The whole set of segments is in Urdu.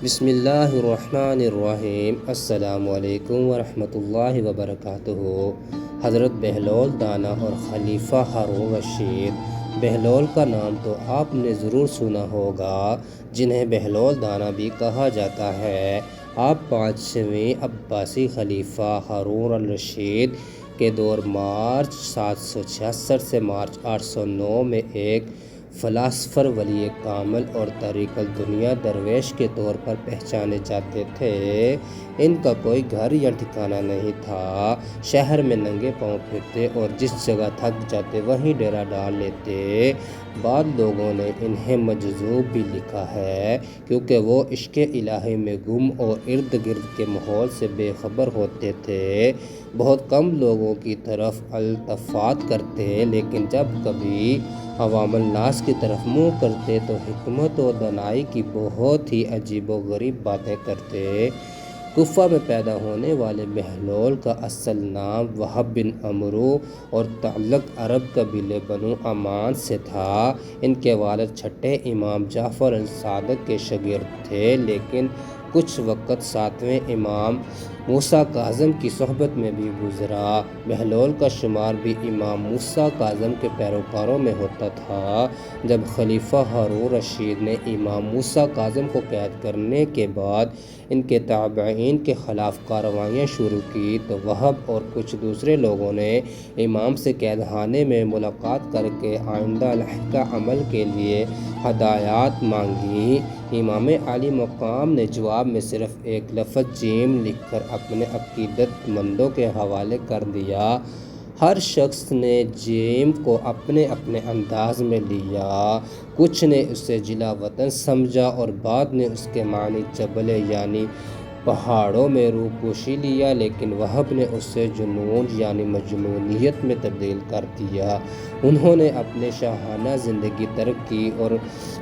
بسم اللہ الرحمن الرحیم۔ السلام علیکم ورحمۃ اللہ وبرکاتہ۔ حضرت بہلول دانا اور خلیفہ ہارون رشید۔ بہلول کا نام تو آپ نے ضرور سنا ہوگا، جنہیں بہلول دانا بھی کہا جاتا ہے۔ آپ 5ویں عباسی خلیفہ ہارون الرشید کے دور مارچ 766 سے مارچ 809 میں ایک فلاسفر، ولی کامل اور طریق الدنیا درویش کے طور پر پہچانے جاتے تھے۔ ان کا کوئی گھر یا ٹھکانہ نہیں تھا، شہر میں ننگے پاؤں پھرتے اور جس جگہ تھک جاتے وہیں ڈیرا ڈال لیتے۔ بعض لوگوں نے انہیں مجذوب بھی لکھا ہے، کیونکہ وہ عشق الہی میں گم اور ارد گرد کے ماحول سے بے خبر ہوتے تھے۔ بہت کم لوگوں کی طرف التفات کرتے، لیکن جب کبھی عوام الناس کی طرف منہ کرتے تو حکمت و دانائی کی بہت ہی عجیب و غریب باتیں کرتے۔ کوفہ میں پیدا ہونے والے بہلول کا اصل نام وہب بن عمرو اور تعلق عرب قبیلے بنو عمان سے تھا۔ ان کے والد چھٹے امام جعفر الصادق کے شاگرد تھے، لیکن کچھ وقت 7ویں امام موسیٰ کاظم کی صحبت میں بھی گزرا۔ بہلول کا شمار بھی امام موسیٰ کاظم کے پیروکاروں میں ہوتا تھا۔ جب خلیفہ ہارون رشید نے امام موسیٰ کاظم کو قید کرنے کے بعد ان کے تابعین کے خلاف کارروائیاں شروع کی تو وہب اور کچھ دوسرے لوگوں نے امام سے قید خانے میں ملاقات کر کے آئندہ عہد کا عمل کے لیے ہدایات مانگی۔ امام عالی مقام نے جواب میں صرف ایک لفظ جیم لکھ کر اپنے عقیدت مندوں کے حوالے کر دیا۔ ہر شخص نے جیم کو اپنے اپنے انداز میں لیا۔ کچھ نے اسے جلا وطن سمجھا اور بعد نے اس کے معنی جبل یعنی پہاڑوں میں روپوشی لیا، لیکن وہب نے اسے جنون یعنی مجنونیت میں تبدیل کر دیا۔ انہوں نے اپنے شاہانہ زندگی ترک کی اور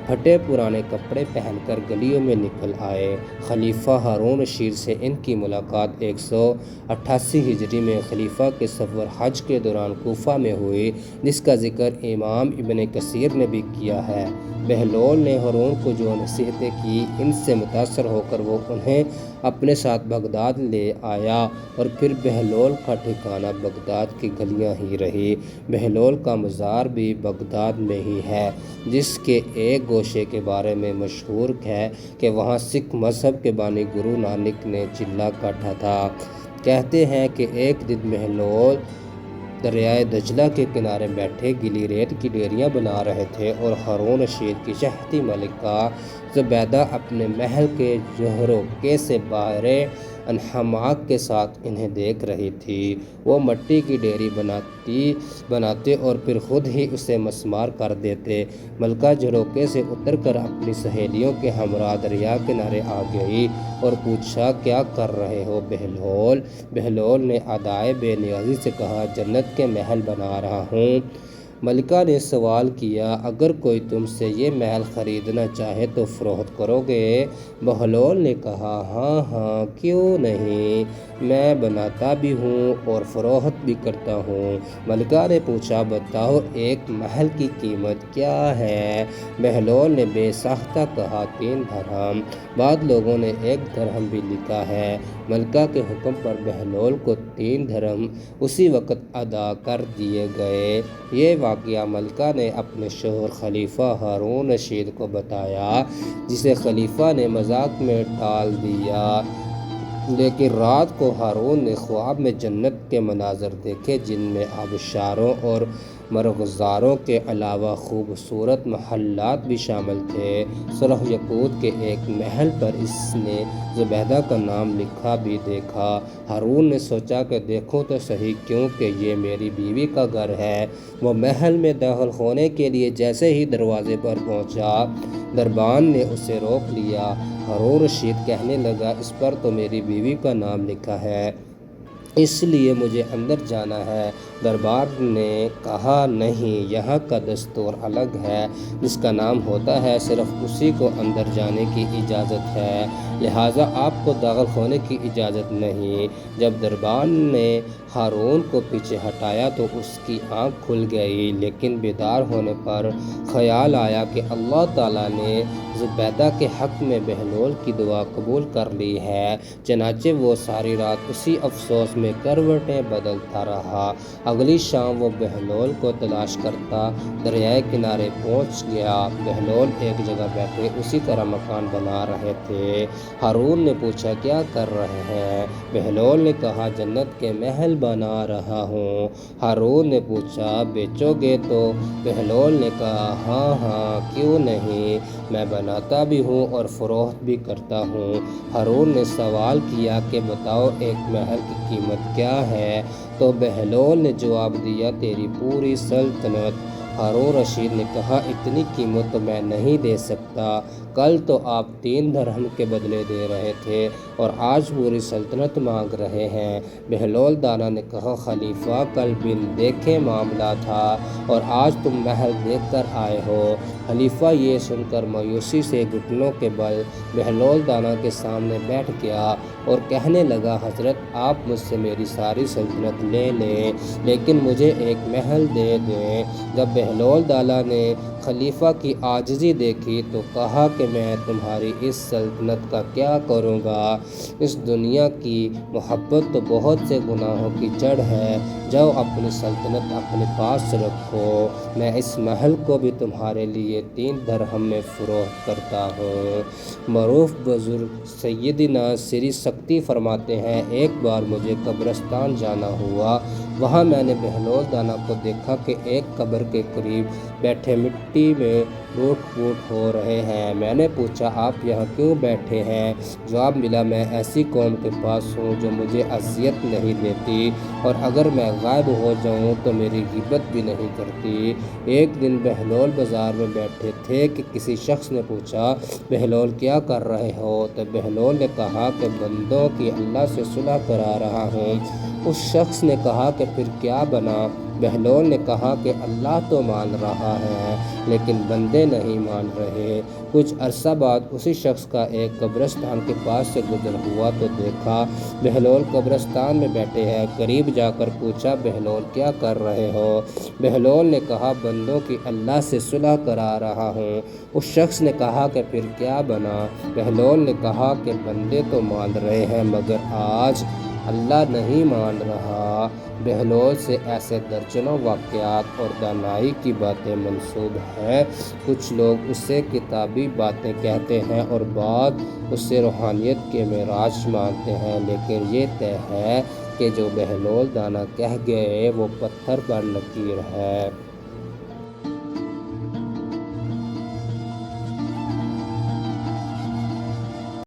پھٹے پرانے کپڑے پہن کر گلیوں میں نکل آئے۔ خلیفہ ہارون رشید سے ان کی ملاقات 188 ہجری میں خلیفہ کے سفر حج کے دوران کوفہ میں ہوئی، جس کا ذکر امام ابن کثیر نے بھی کیا ہے۔ بہلول نے ہارون کو جو نصیحتیں کی، ان سے متاثر ہو کر وہ انہیں اپنے ساتھ بغداد لے آیا اور پھر بہلول کا ٹھکانہ بغداد کی گلیاں ہی رہی۔ بہلول کا مزار بھی بغداد میں ہی ہے، جس کے ایک گوشے کے بارے میں مشہور ہے کہ وہاں سکھ مذہب کے بانی گرو نانک نے چلہ کاٹا تھا۔ کہتے ہیں کہ ایک دن بہلول دریائے دجلہ کے کنارے بیٹھے گیلی ریت کی ڈیریاں بنا رہے تھے اور ہارون رشید کی شہتی ملکہ زبیدہ اپنے محل کے جھروکے سے باہر انہماک کے ساتھ انہیں دیکھ رہی تھی۔ وہ مٹی کی ڈیری بناتے اور پھر خود ہی اسے مسمار کر دیتے۔ ملکہ جھروکے سے اتر کر اپنی سہیلیوں کے ہمراہ دریا کنارے آ گئی اور پوچھا، کیا کر رہے ہو بہلول؟ بہلول نے ادائے بے نیازی سے کہا، جنت کے محل بنا رہا ہوں۔ ملکہ نے سوال کیا، اگر کوئی تم سے یہ محل خریدنا چاہے تو فروخت کرو گے؟ بہلول نے کہا، ہاں ہاں، کیوں نہیں، میں بناتا بھی ہوں اور فروخت بھی کرتا ہوں۔ ملکہ نے پوچھا، بتاؤ ایک محل کی قیمت کیا ہے؟ بہلول نے بے ساختہ کہا، 3 درہم۔ بعض لوگوں نے 1 درہم بھی لکھا ہے۔ ملکہ کے حکم پر بہلول کو 3 درہم اسی وقت ادا کر دیے گئے۔ یہ واقعہ ملکہ نے اپنے شوہر خلیفہ ہارون رشید کو بتایا، جسے خلیفہ نے مذاق میں ٹال دیا، لیکن رات کو ہارون نے خواب میں جنت کے مناظر دیکھے، جن میں آبشاروں اور مرغزاروں کے علاوہ خوبصورت محلات بھی شامل تھے۔ سرخ یاقوت کے ایک محل پر اس نے زبیدہ کا نام لکھا بھی دیکھا۔ ہارون نے سوچا کہ دیکھوں تو صحیح، کیونکہ یہ میری بیوی کا گھر ہے۔ وہ محل میں داخل ہونے کے لیے جیسے ہی دروازے پر پہنچا، دربان نے اسے روک لیا۔ ہارون رشید کہنے لگا، اس پر تو میری بیوی کا نام لکھا ہے، اس لیے مجھے اندر جانا ہے۔ دربان نے کہا، نہیں، یہاں کا دستور الگ ہے، جس کا نام ہوتا ہے صرف اسی کو اندر جانے کی اجازت ہے۔ لہٰذا آپ کو داخل ہونے کی اجازت نہیں۔ جب دربان نے ہارون کو پیچھے ہٹایا تو اس کی آنکھ کھل گئی، لیکن بیدار ہونے پر خیال آیا کہ اللہ تعالیٰ نے زبیدہ کے حق میں بہلول کی دعا قبول کر لی ہے۔ چنانچہ وہ ساری رات اسی افسوس میں کروٹیں بدلتا رہا۔ اگلی شام وہ بہلول کو تلاش کرتا دریائے کنارے پہنچ گیا۔ بہلول ایک جگہ بیٹھے اسی طرح مکان بنا رہے تھے۔ ہارون نے پوچھا کیا کر رہے ہیں؟ بہلول نے کہا جنت کے محل بنا رہا ہوں۔ ہارون نے پوچھا بیچو گے تو؟ بہلول نے کہا ہاں ہاں کیوں نہیں، میں بناتا بھی ہوں اور فروخت بھی کرتا ہوں۔ ہارون نے سوال کیا کہ بتاؤ ایک محل کی قیمت کیا ہے؟ تو بہلول نے جواب دیا تیری پوری سلطنت۔ ہارون رشید نے کہا اتنی قیمت تو میں نہیں دے سکتا، کل تو آپ 3 درہم کے بدلے دے رہے تھے اور آج پوری سلطنت مانگ رہے ہیں۔ بہلول دانا نے کہا خلیفہ کل بن دیکھے معاملہ تھا اور آج تم محل دیکھ کر آئے ہو۔ خلیفہ یہ سن کر مایوسی سے گھٹنوں کے بل بہلول دانا کے سامنے بیٹھ گیا اور کہنے لگا حضرت آپ مجھ سے میری ساری سلطنت لے لیں لیکن مجھے ایک محل دے دیں۔ جب بہلول دانا نے خلیفہ کی عاجزی دیکھی تو کہا کہ میں تمہاری اس سلطنت کا کیا کروں گا؟ اس دنیا کی محبت تو بہت سے گناہوں کی جڑ ہے، جاؤ اپنی سلطنت اپنے پاس رکھو، میں اس محل کو بھی تمہارے لیے 3 درہم میں فروخت کرتا ہوں۔ معروف بزرگ سیدنا سری سکتی فرماتے ہیں ایک بار مجھے قبرستان جانا ہوا، وہاں میں نے بہلول دانا کو دیکھا کہ ایک قبر کے قریب بیٹھے مٹی میں لوٹ پوٹ ہو رہے ہیں۔ میں نے پوچھا آپ یہاں کیوں بیٹھے ہیں؟ جواب ملا میں ایسی قوم کے پاس ہوں جو مجھے اذیت نہیں دیتی اور اگر میں غائب ہو جاؤں تو میری غیبت بھی نہیں کرتی۔ ایک دن بہلول بازار میں بیٹھے تھے کہ کسی شخص نے پوچھا بہلول کیا کر رہے ہو؟ تو بہلول نے کہا کہ بندوں کی اللہ سے صلح کرا رہا ہوں۔ اس شخص نے کہا کہ پھر کیا بنا؟ بہلول نے کہا کہ اللہ تو مان رہا ہے لیکن بندے نہیں مان رہے۔ کچھ عرصہ بعد اسی شخص کا ایک قبرستان کے پاس سے گزر ہوا تو دیکھا بہلول قبرستان میں بیٹھے ہیں۔ قریب جا کر پوچھا بہلول کیا کر رہے ہو؟ بہلول نے کہا بندوں کی اللہ سے صلح کرا رہا ہوں۔ اس شخص نے کہا کہ پھر کیا بنا؟ بہلول نے کہا کہ بندے تو مان رہے ہیں مگر آج اللہ نہیں مان رہا۔ بہلول سے ایسے درجنوں واقعات اور دانائی کی باتیں منسوب ہیں۔ کچھ لوگ اسے کتابی باتیں کہتے ہیں اور بعض اسے روحانیت کے معراج مانتے ہیں، لیکن یہ طے ہے کہ جو بہلول دانا کہہ گئے وہ پتھر پر لکیر ہے۔